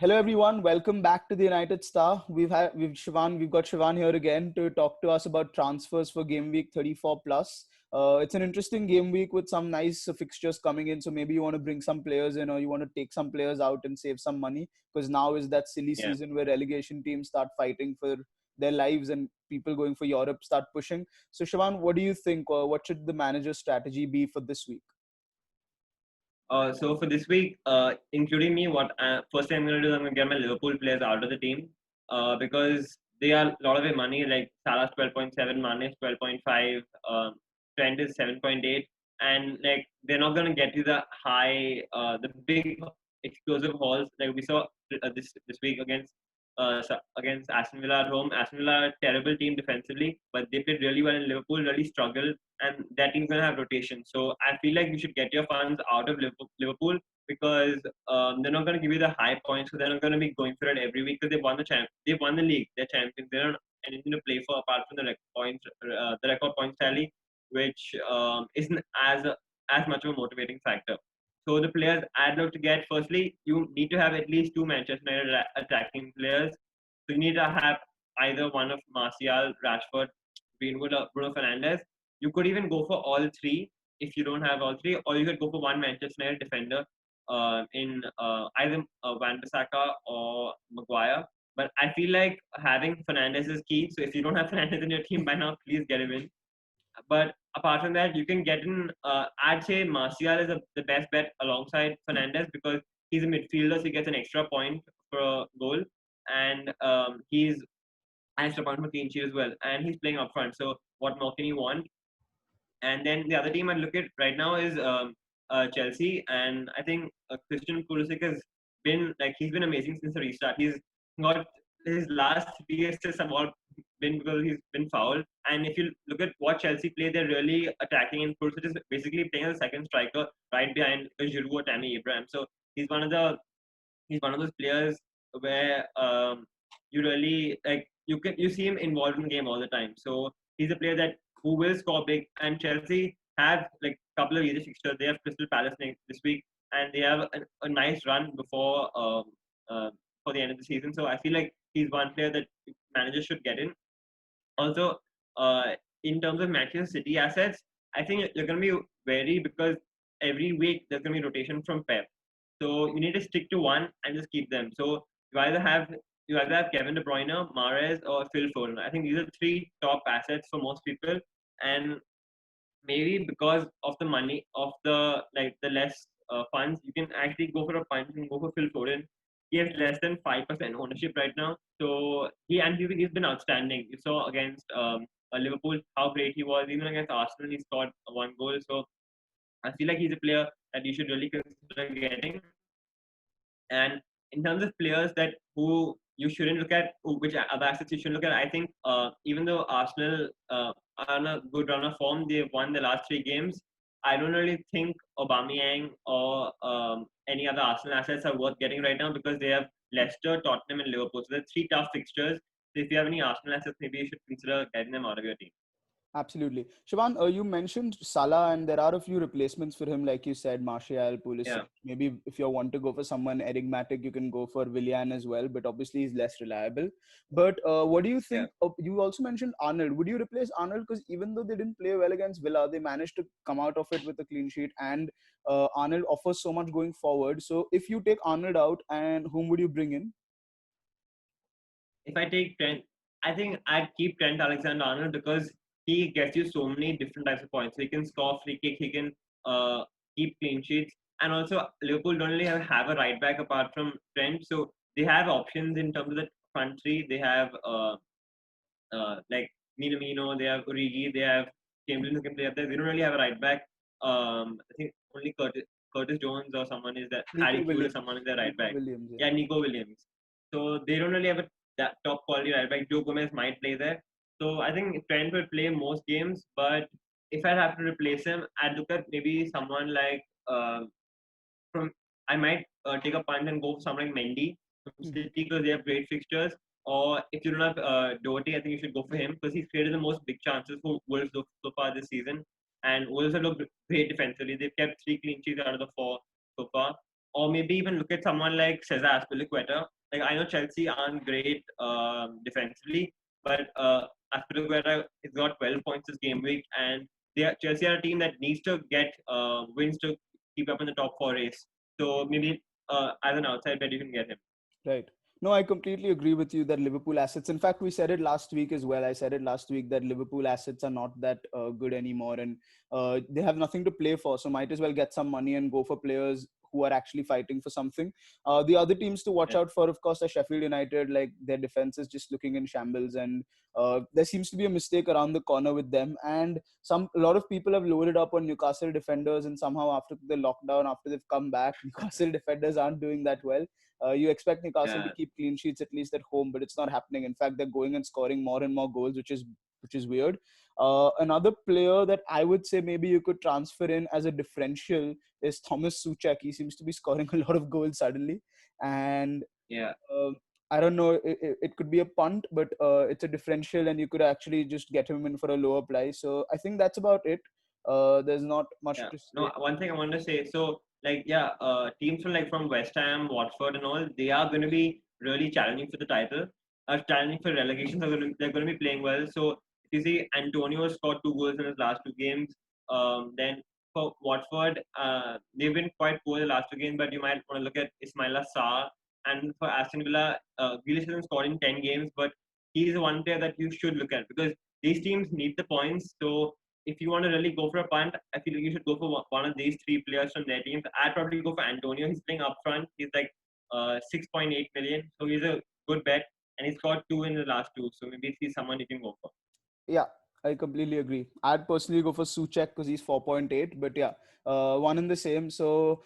Hello everyone, welcome back to the United Star. We've got Shivaan here again to talk to us about transfers for game week 34 plus. It's an interesting game week with some nice fixtures coming in. So maybe you want to bring some players in, or you want to take some players out and save some money, because now is that silly Yeah. season where relegation teams start fighting for their lives and people going for Europe start pushing. So Shivaan, what do you think? What should the manager's strategy be for this week? So for this week, including me, first thing I'm going to do, I'm going to get my Liverpool players out of the team because they are a lot of their money. Like Salah's 12.7, Mane's 12.5, Trent is 7.8, and like they're not going to get you the big explosive hauls like we saw this week against Aston Villa at home. Aston Villa, terrible team defensively, but they played really well in Liverpool. Really struggled, and that team's gonna have rotation. So I feel like you should get your funds out of Liverpool because they're not gonna give you the high points. So they're not gonna be going for it every week because they've won the league. They're champions. They don't have anything to play for apart from the record points tally, which isn't as much of a motivating factor. So the players I'd love to get, firstly, you need to have at least two Manchester United attacking players. So you need to have either one of Martial, Rashford, Greenwood, or Bruno Fernandes. You could even go for all three if you don't have all three, or you could go for one Manchester United defender in either Van Bissaka or Maguire. But I feel like having Fernandes is key. So if you don't have Fernandes in your team by now, please get him in. But apart from that, you can get in. I'd say Martial is the best bet alongside Fernandes because he's a midfielder, so he gets an extra point for a goal, and he's an extra point for clean sheet as well, and he's playing up front. So what more can you want? And then the other team I'd look at right now is Chelsea, and I think Christian Pulisic has he's been amazing since the restart. He's got his last 3 assists have all been because he's been fouled. And if you look at what Chelsea play, they're really attacking, and Pulisic is basically playing as a second striker right behind Giroud or Tammy Abraham. So he's one of the he's one of those players where you really you see him involved in the game all the time. So he's a player that who will score big. And Chelsea have like a couple of easy fixtures. They have Crystal Palace this week, and they have a nice run before uh, for the end of the season. So I feel like he's one player that managers should get in. Also, in terms of Manchester City assets, I think you're going to be wary because every week there's going to be rotation from Pep. So you need to stick to one and just keep them. So you either have you either have Kevin De Bruyne, Mahrez, or Phil Foden. I think these are three top assets for most people, and maybe because of the money of the less funds, you can actually go for a punt and go for Phil Foden. He has less than 5% ownership right now, so he's been outstanding. You saw against Liverpool how great he was. Even against Arsenal, he scored one goal. So I feel like he's a player that you should really consider getting. And in terms of players that who you shouldn't look at, which other assets you should look at, I think even though Arsenal are on a good run of form, they've won the last three games. I don't really think Aubameyang or any other Arsenal assets are worth getting right now because they have Leicester, Tottenham, and Liverpool. So they're three tough fixtures. So if you have any Arsenal assets, maybe you should consider getting them out of your team. Absolutely. Siobhan, you mentioned Salah, and there are a few replacements for him, like you said, Martial, Pulisic. Yeah, Maybe if you want to go for someone enigmatic, you can go for Willian as well, but obviously he's less reliable. But what do you yeah. think? You also mentioned Arnold. Would you replace Arnold? Because even though they didn't play well against Villa, they managed to come out of it with a clean sheet, and Arnold offers so much going forward. So if you take Arnold out, and whom would you bring in? If I take Trent, I think I'd keep Trent Alexander-Arnold because he gets you so many different types of points. So he can score free kick, he can keep clean sheets, and also Liverpool don't really have a right back apart from Trent, so they have options in terms of the front three. They have like Minamino, they have Origi, they have Chamberlain who can play up there. They don't really have a right back. I think only Curtis Jones or someone is that Nico Harry Kewell or Williams. someone is their right Nico back. Williams, yeah. Yeah, Nico Williams. So they don't really have that top quality right back. Joe Gomez might play there. So I think Trent will play most games, but if I'd have to replace him, I'd look at maybe someone like from I might take a punt and go for someone like Mendy from Mhm. City because they have great fixtures. Or if you don't have Doherty, I think you should go for him because he's created the most big chances for Wolves so far this season. And Wolves have looked great defensively. They've kept three clean sheets out of the four so far. or maybe even look at someone like Cesar Azpilicueta. Like I know Chelsea aren't great defensively, but Azpilicueta has got 12 points this game week, and Chelsea are a team that needs to get wins to keep up in the top four race. So maybe as an outside bet, you can get him. Right. No, I completely agree with you that Liverpool assets. In fact, we said it last week as well. I said it last week that Liverpool assets are not that good anymore, and they have nothing to play for. So might as well get some money and go for players who are actually fighting for something. The other teams to watch Yeah, out for, of course, are Sheffield United. Like their defense is just looking in shambles, and there seems to be a mistake around the corner with them. And a lot of people have loaded up on Newcastle defenders, and somehow after the lockdown, after they've come back, Newcastle defenders aren't doing that well. You expect Newcastle to yeah, keep clean sheets at least at home, but it's not happening. In fact, they're going and scoring more and more goals, which is weird. Another player that I would say maybe you could transfer in as a differential is Thomas Suchek. He seems to be scoring a lot of goals suddenly, and yeah, uh, I don't know. It could be a punt, but it's a differential, and you could actually just get him in for a lower price. So I think that's about it. There's not much yeah. to No, say. one thing I want to say. So, like, yeah, teams from West Ham, Watford, and all, they are going to be really challenging for the title. Challenging for relegation. They're going to be playing well. So, if you see, Antonio scored 2 goals in his last 2 games. Then for Watford, they've been quite poor the last 2 games, but you might want to look at Ismaila Sarr. And for Aston Villa, Grealish hasn't scored in 10 games, but he's the one player that you should look at because these teams need the points. So if you want to really go for a punt, I feel like you should go for one of these three players from their teams. I'd probably go for Antonio. He's playing up front. He's like 6.8 million, so he's a good bet, and he's got two in the last two. So maybe he's someone you can go for. Yeah, I completely agree. I'd personally go for Suchek because he's 4.8, but yeah, one in the same. So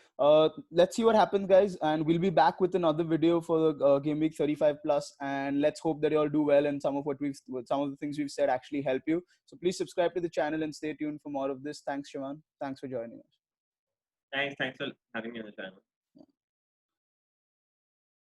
let's see what happens, guys, and we'll be back with another video for the game week 35 plus. And let's hope that you all do well and some of the things we've said actually help you. So please subscribe to the channel and stay tuned for more of this. Thanks, Shivan. Thanks for joining us. Thanks for having me on the channel.